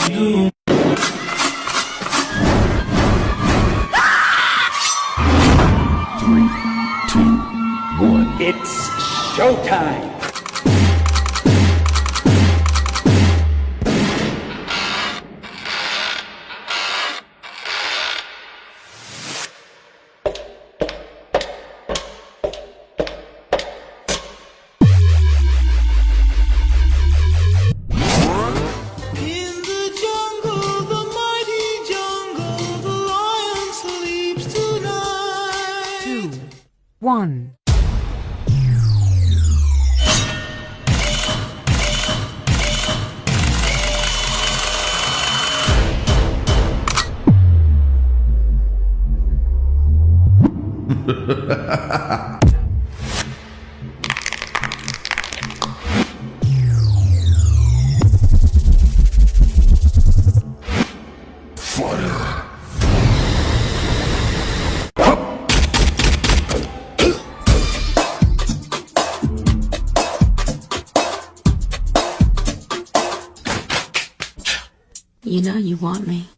duydum. Three, two, one. It's showtime. In the jungle, the mighty jungle, the lion sleeps tonight. 2, 1. You know you want me.